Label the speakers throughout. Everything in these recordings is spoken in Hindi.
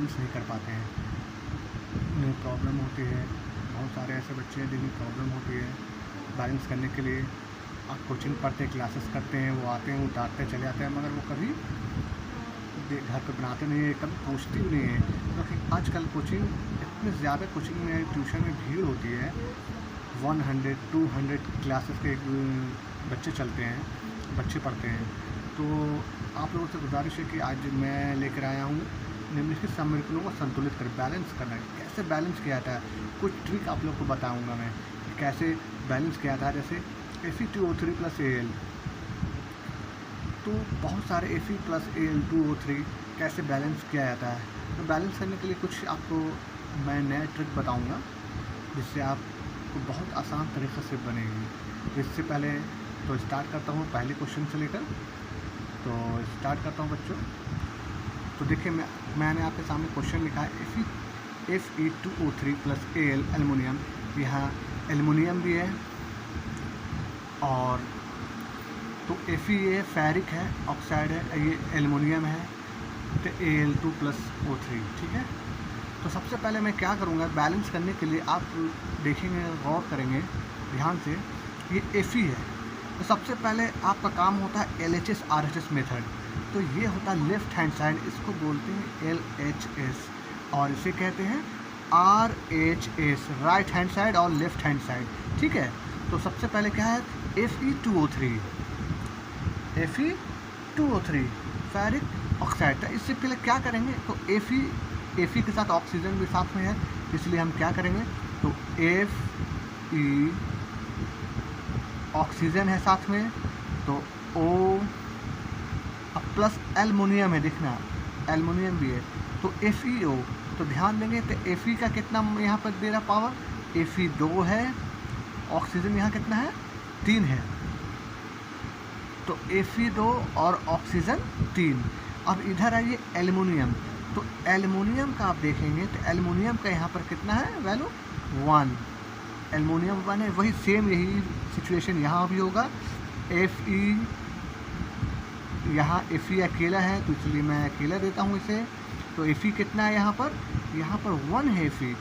Speaker 1: बैलेंस नहीं कर पाते हैं, उन्हें प्रॉब्लम होती है। बहुत सारे ऐसे बच्चे हैं जिन्हें प्रॉब्लम होती है बैलेंस करने के लिए। आप कोचिंग पढ़ते हैं, क्लासेस करते हैं, वो आते हैं, उतारते चले जाते हैं, मगर वो कभी घर पे बनाते नहीं है, कभी पूछती भी नहीं है। क्योंकि आजकल कोचिंग इतने ज़्यादा कोचिंग में ट्यूशन में भीड़ होती है, 100-200 क्लासेस के बच्चे चलते हैं, बच्चे पढ़ते हैं। तो आप लोगों से गुजारिश है कि आज मैं लेकर आया हूँ निम्नलिखित समीकरणों को संतुलित कर बैलेंस करना है। कैसे बैलेंस किया जाता है, कुछ ट्रिक आप लोग को बताऊँगा मैं कि कैसे बैलेंस किया जाता है। जैसे Fe2O3 + Al, तो बहुत सारे Fe + Al2O3 कैसे बैलेंस किया जाता है। तो बैलेंस करने के लिए कुछ आपको मैं नया ट्रिक बताऊंगा जिससे आपको बहुत आसान तरीक़े से बनेगी। तो इससे पहले तो स्टार्ट करता हूँ पहले क्वेश्चन से लेकर। तो स्टार्ट करता हूँ बच्चों। तो देखिए मैंने आपके सामने क्वेश्चन लिखा है Fe2O3 + Al एल्युमिनियम। यहाँ एल्युमिनियम भी है और तो Fe ये फेरिक है, ऑक्साइड है, ये एल्युमिनियम है, तो Al2 + O3, ठीक है। तो सबसे पहले मैं क्या करूँगा, बैलेंस करने के लिए आप देखेंगे, गौर करेंगे ध्यान से, ये Fe है। तो सबसे पहले आपका काम होता है LHS RHS मेथड। तो ये होता है लेफ़्ट हैंड साइड, इसको बोलते हैं LHS, और इसे कहते हैं RHS, राइट हैंड साइड और लेफ़्ट हैंड साइड, ठीक है। तो सबसे पहले क्या है Fe2O3, Fe2O3 फेरिक ऑक्साइड। तो इससे पहले क्या करेंगे, तो Fe के साथ ऑक्सीजन भी साथ में है, इसलिए हम क्या करेंगे, तो Fe ऑक्सीजन है साथ में, तो O प्लस एल्युमिनियम है, देखना एल्युमिनियम भी है, तो FeO। तो ध्यान देंगे तो Fe का कितना यहाँ पर दे रहा पावर, Fe 2 है, ऑक्सीजन यहाँ कितना है 3 है, तो Fe 2 और ऑक्सीजन 3। अब इधर आइए एल्युमिनियम। तो एल्युमिनियम का आप देखेंगे तो एल्युमिनियम का यहाँ पर कितना है वैल्यू 1, एल्युमिनियम 1 है। वही सेम यही सिचुएशन यहाँ भी होगा। Fe यहाँ Fe अकेला है तो इसलिए मैं अकेला देता हूँ इसे। तो Fe कितना है यहाँ पर 1 है Fe,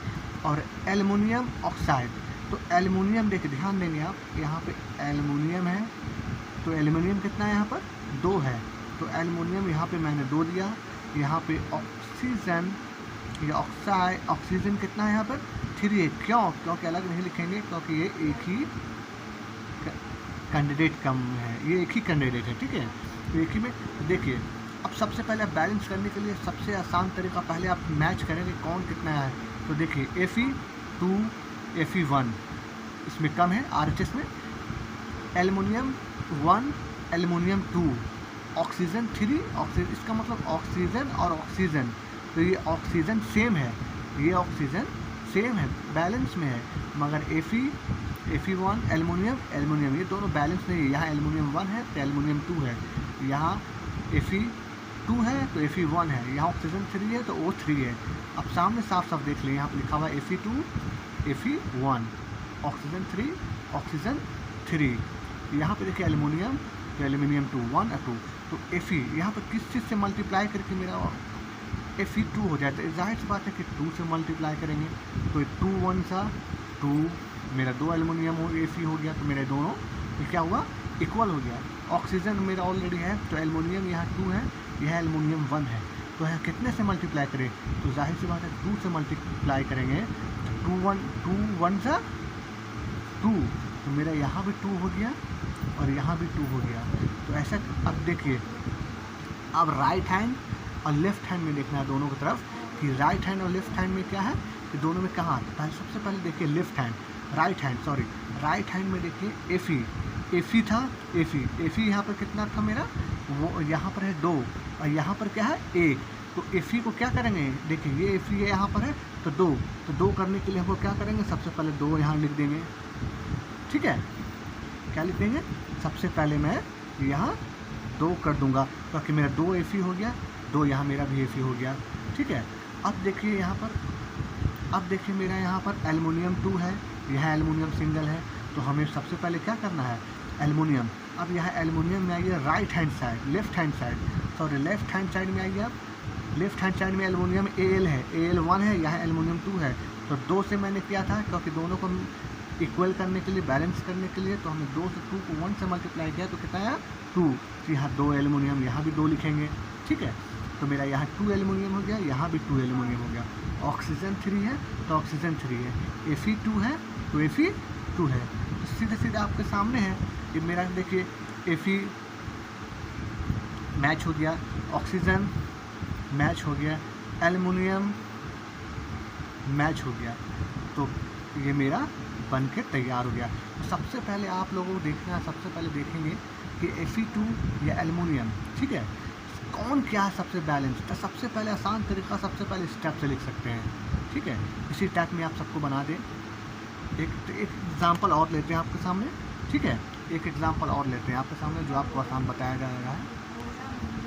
Speaker 1: और एल्युमिनियम ऑक्साइड। तो एल्युमिनियम देखिए, ध्यान देंगे आप, यहाँ पे एल्युमिनियम है, तो एल्युमिनियम कितना है यहाँ पर 2 है, तो एल्युमिनियम यहाँ पे मैंने 2 दिया। यहाँ पे ऑक्सीजन या ऑक्सीजन कितना है यहाँ पर 3 है। क्योंकि अलग नहीं लिखेंगे, क्योंकि ये एक ही कैंडिडेट कम है, ये एक ही कैंडिडेट है, ठीक है। तो एक ही में देखिए, अब सबसे पहले आप बैलेंस करने के लिए सबसे आसान तरीका, पहले आप मैच करेंगे कौन कितना है। तो देखिए Fe2 Fe1 इसमें कम है RHS में, एल्युमिनियम 1 एल्युमिनियम 2, ऑक्सीजन 3 ऑक्सीजन, इसका मतलब ऑक्सीजन और ऑक्सीजन, तो ये ऑक्सीजन सेम है, ये ऑक्सीजन सेम है, बैलेंस में है। मगर Fe1 एल्युमिनियम ये दोनों बैलेंस नहीं है। यहाँ एल्युमिनियम 1 है तो एल्युमिनियम 2 है, यहाँ Fe2 है तो Fe1 है, यहाँ ऑक्सीजन 3 है तो O3 है। अब सामने साफ साफ देख लें, यहाँ पर लिखा हुआ है Fe2 Fe1, ऑक्सीजन 3 ऑक्सीजन 3। यहाँ पे देखिए एल्युमिनियम, तो एल्युमिनियम 2 1 और 2, तो Fe यहाँ पर किस चीज़ से मल्टीप्लाई करके मेरा Fe2 हो जाए, तो जाहिर सी बात है कि 2 से मल्टीप्लाई करेंगे, तो 2 1 सा 2, मेरा 2 एल्युमिनियम Fe हो गया, तो मेरे दोनों ये क्या हुआ इक्वल हो गया। ऑक्सीजन मेरा ऑलरेडी है, तो एल्युमिनियम यहाँ 2 है, यह एल्युमिनियम 1 है, तो यहाँ कितने से मल्टीप्लाई करें, तो जाहिर सी बात है 2 से मल्टीप्लाई करेंगे, तो 2 1 सा 2, तो मेरा यहाँ भी 2 हो गया और यहाँ भी 2 हो गया। तो ऐसा अब देखिए, अब राइट हैंड और लेफ़्ट हैंड में देखना है दोनों की तरफ कि राइट हैंड और लेफ़्ट हैंड में क्या है, कि दोनों में कहाँ आता है। सबसे पहले देखिए लेफ़्ट हैंड, राइट हैंड में देखिए Fe था, Fe यहाँ पर कितना था मेरा, वो यहाँ पर है 2 और यहाँ पर क्या है 1, तो Fe को क्या करेंगे, देखिए ये Fe है यहाँ पर है तो 2 करने के लिए हमको क्या करेंगे, सबसे पहले 2 यहाँ लिख देंगे, ठीक है। क्या लिख देंगे, सबसे पहले मैं यहाँ 2 कर दूंगा, क्योंकि मेरा 2 Fe हो गया, 2 यहाँ मेरा भी Fe हो गया, ठीक है। अब देखिए यहाँ पर, अब देखिए मेरा यहाँ पर एल्युमिनियम 2 है, यहाँ एल्युमिनियम सिंगल है, तो हमें सबसे पहले क्या करना है एल्युमिनियम। अब यहाँ एल्युमिनियम में आइए right hand side, left hand side में आइए आप, लेफ्ट हैंड साइड में एलुमिनियम Al है, Al1 है, यहाँ एलुमिनियम 2 है। तो 2 से मैंने किया था क्योंकि दोनों को इक्वल करने के लिए, बैलेंस करने के लिए, तो हमने 2 से 2 को 1 से मल्टीप्लाई किया तो कितना आया 2। तो यहाँ 2 एलुमिनियम, यहाँ भी 2 लिखेंगे, ठीक है। तो मेरा यहाँ 2 एलुमिनियम हो गया, यहाँ भी 2 एलुमिनियम हो गया। ऑक्सीजन 3 है तो ऑक्सीजन 3 है, Fe2 है तो Fe2 है। तो सीधे सीधे आपके सामने है कि मेरा देखिए Fe मैच हो गया, ऑक्सीजन मैच हो गया, एलुमिनियम मैच हो गया, तो ये मेरा बन के तैयार हो गया। तो सबसे पहले आप लोगों को देखना है, सबसे पहले देखेंगे कि Fe2 या एलुमिनियम, ठीक है, कौन क्या है सबसे बैलेंस। तो सबसे पहले आसान तरीका, सबसे पहले स्टेप से लिख सकते हैं, ठीक है। इसी टाइप में आप सबको बना दें। एक एग्जांपल और लेते हैं आपके सामने, ठीक है, एक एग्जांपल और लेते हैं आपके सामने जो आपको आसान बताया जा रहा है।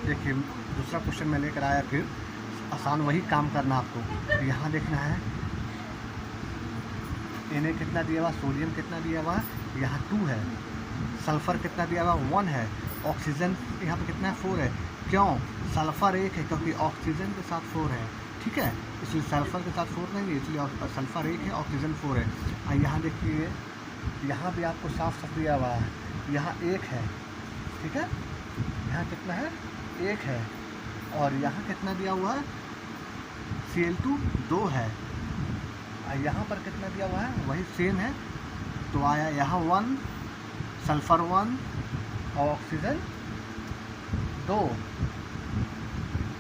Speaker 1: देखिए दूसरा क्वेश्चन मैं लेकर आया, फिर आसान वही काम करना आपको। यहाँ देखना है Na कितना दिया हुआ, सोडियम कितना दिया हुआ, यहाँ 2 है, सल्फ़र कितना दिया हुआ 1 है, ऑक्सीजन यहाँ पे कितना है 4 है। क्यों? सल्फ़र 1 है क्योंकि ऑक्सीजन के साथ 4 है, ठीक है, इसलिए सल्फ़र के साथ 4 नहीं है, इसलिए सल्फ़र 1 है, ऑक्सीजन 4 है। और यहाँ देखिए, यहाँ भी आपको साफ साफ दिया हुआ है, यहाँ 1 है, ठीक है, यहाँ कितना है 1 है, और यहाँ कितना दिया हुआ है Cl2 2 है, और यहाँ पर कितना दिया हुआ है वही सेम है। तो आया यहाँ 1, सल्फ़र 1 और ऑक्सीजन 2।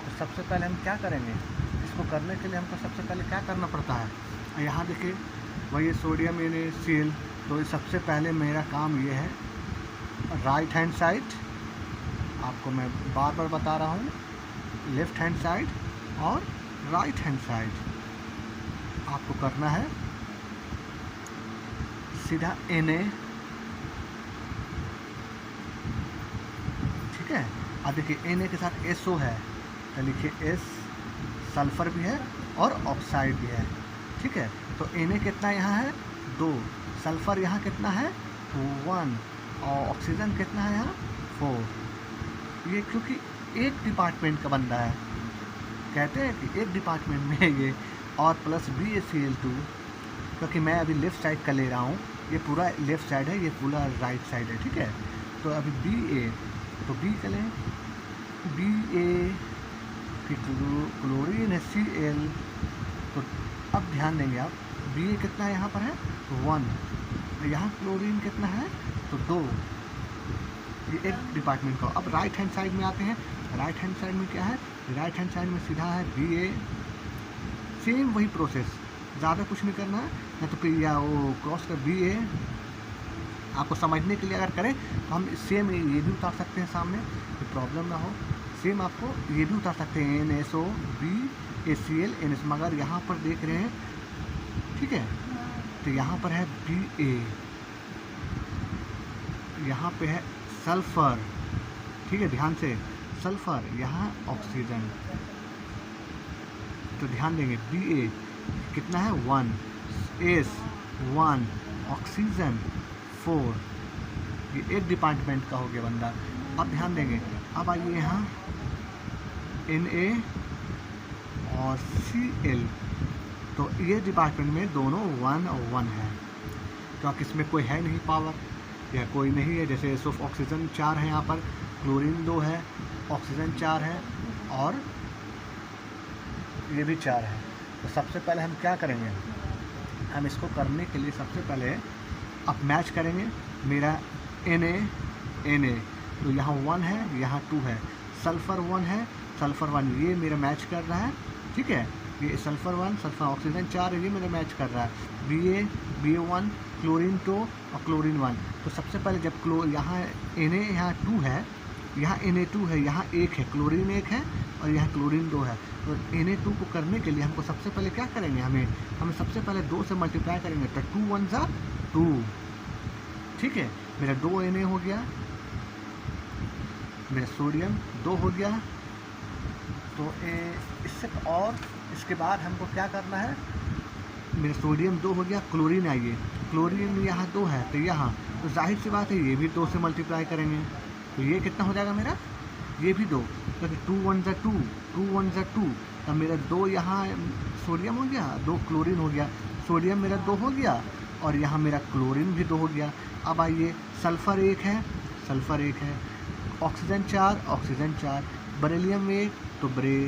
Speaker 1: तो सबसे पहले हम क्या करेंगे, इसको करने के लिए हमको सबसे पहले क्या करना पड़ता है। यहाँ देखिए वही सोडियम NaCl। तो सबसे पहले मेरा काम ये है, राइट हैंड साइड, आपको मैं बार बार बता रहा हूँ, लेफ़्ट हैंड साइड और राइट हैंड साइड आपको करना है। सीधा Na, ठीक है। अब देखिए Na के साथ SO है तो लिखिए S, सल्फ़र भी है और ऑक्साइड भी है, ठीक है। तो Na कितना यहाँ है 2, सल्फ़र यहाँ कितना है 1 और ऑक्सीजन कितना है यहाँ 4। ये क्योंकि एक डिपार्टमेंट का बंदा है, कहते हैं कि एक डिपार्टमेंट में है ये, और प्लस BaCl2, क्योंकि मैं अभी लेफ़्ट साइड का ले रहा हूँ, ये पूरा लेफ़्ट साइड है, ये पूरा राइट साइड है, ठीक है। तो अभी Ba, तो B का लें, Ba फिर क्लोरीन है Cl। तो अब ध्यान देंगे आप, Ba कितना यहाँ पर है 1, यहाँ क्लोरीन कितना है तो 2, ये एक डिपार्टमेंट का। अब राइट हैंड साइड में आते हैं, राइट हैंड साइड में क्या है, राइट हैंड साइड में सीधा है Ba, सेम वही प्रोसेस, ज़्यादा कुछ नहीं करना है, या तो फिर या वो क्रॉस कर Ba। आपको समझने के लिए अगर करें तो हम सेम ये भी उतार सकते हैं सामने, तो प्रॉब्लम ना हो, सेम आपको ये भी उतार सकते हैं NaSO BaCl NS, मगर यहाँ पर देख रहे हैं, ठीक है, तो यहाँ पर है Ba, यहाँ पे है सल्फ़र, ठीक है, ध्यान से सल्फ़र, यहाँ ऑक्सीजन। तो ध्यान देंगे Ba कितना है 1, S 1, ऑक्सीजन 4, ये एक डिपार्टमेंट का हो गया बंदा। अब ध्यान देंगे, अब आइए यहाँ Na और Cl, तो ये डिपार्टमेंट में दोनों 1 और 1 है, क्योंकि इसमें कोई है नहीं पावर या कोई नहीं है। जैसे सिर्फ ऑक्सीजन 4 है, यहाँ पर क्लोरीन 2 है, ऑक्सीजन 4 है और ये भी 4 है। तो सबसे पहले हम क्या करेंगे, हम इसको करने के लिए सबसे पहले अब मैच करेंगे। मेरा Na तो यहाँ 1 है, यहाँ 2 है, सल्फ़र 1 है, सल्फ़र 1, ये मेरा मैच कर रहा है, ठीक है, ये सल्फ़र 1, सल्फ़र ऑक्सीजन 4 है, ये मेरा मैच कर रहा है। Ba1, क्लोरीन 2 और क्लोरीन 1। तो सबसे पहले जब यहाँ Na यहाँ 2 है, यहाँ Na2 है, यहाँ 1 है, क्लोरीन 1 है और यहाँ क्लोरीन 2 है। तो Na2 को करने के लिए हमको सबसे पहले क्या करेंगे, हमें सबसे पहले 2 से मल्टीप्लाई करेंगे, तो 2 1 ज़ा 2, ठीक है। मेरा 2 Na हो गया, मेरा सोडियम 2 हो गया। तो इससे और इसके बाद हमको क्या करना है, मेरा सोडियम 2 हो गया, क्लोरीन आइए, क्लोरीन यहाँ 2 है तो यहाँ, तो जाहिर सी बात है ये भी 2 से मल्टीप्लाई करेंगे, तो ये कितना हो जाएगा मेरा, ये भी 2, क्योंकि 2 1 ज़ा 2, 2 1 ज़ा 2, तब मेरा 2 यहाँ सोडियम हो गया, 2 क्लोरीन हो गया, सोडियम मेरा 2 हो गया और यहाँ मेरा क्लोरीन भी 2 हो गया। अब आइए सल्फ़र 1 है, सल्फ़र 1 है, ऑक्सीजन 4, ऑक्सीजन 4, बेरिलियम 1 तो बरे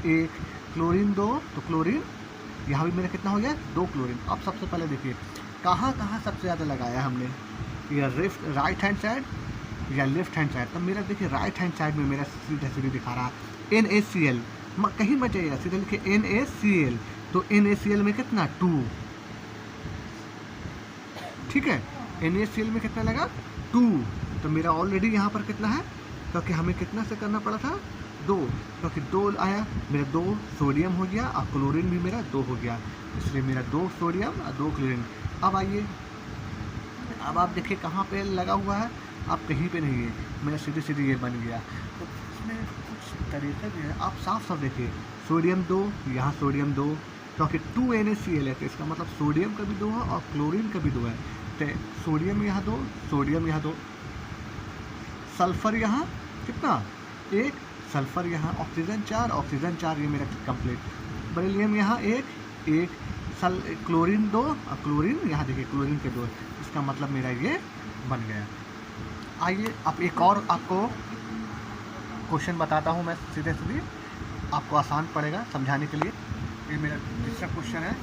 Speaker 1: 1, क्लोरीन 2 तो क्लोरीन यहाँ भी मेरा कितना हो गया 2 क्लोरीन। अब सबसे पहले देखिए कहाँ कहाँ सबसे ज़्यादा लगाया हमने, या राइट हैंड साइड या लेफ्ट हैंड साइड। तब मेरा देखिए राइट हैंड साइड में मेरा सीधा सीधे दिखा रहा NaCl, कहीं मत जाइएगा, सीधा लिखिए NaCl, तो NaCl में कितना 2, ठीक है, NaCl में कितना लगा 2, तो मेरा ऑलरेडी यहाँ पर कितना है, क्योंकि हमें कितना से करना पड़ा था 2, क्योंकि 2 आया, मेरा 2 सोडियम हो गया और क्लोरीन भी मेरा 2 हो गया, इसलिए मेरा 2 सोडियम और 2 क्लोरीन। अब आइए, अब आप देखिए कहाँ पे लगा हुआ है, आप कहीं पे नहीं है, मेरा सीधे सीधे ये बन गया। तो इसमें कुछ तरीका भी है, आप साफ साफ देखिए सोडियम 2, यहाँ सोडियम 2, क्योंकि 2 NaCl है, तो इसका मतलब सोडियम का भी 2 है और क्लोरीन का भी 2 है, तो सोडियम यहाँ 2, सोडियम यहाँ 2, सल्फर यहाँ कितना 1, सल्फर यहाँ, ऑक्सीजन 4, ऑक्सीजन 4, ये मेरा कंप्लीट, बेरिलियम यहाँ 1 1, क्लोरीन 2 और क्लोरीन यहाँ देखिए क्लोरीन के 2, इसका मतलब मेरा ये बन गया। आइए अब एक और आपको क्वेश्चन बताता हूँ मैं सीधे सीधे, आपको आसान पड़ेगा समझाने के लिए। ये मेरा तीसरा क्वेश्चन है,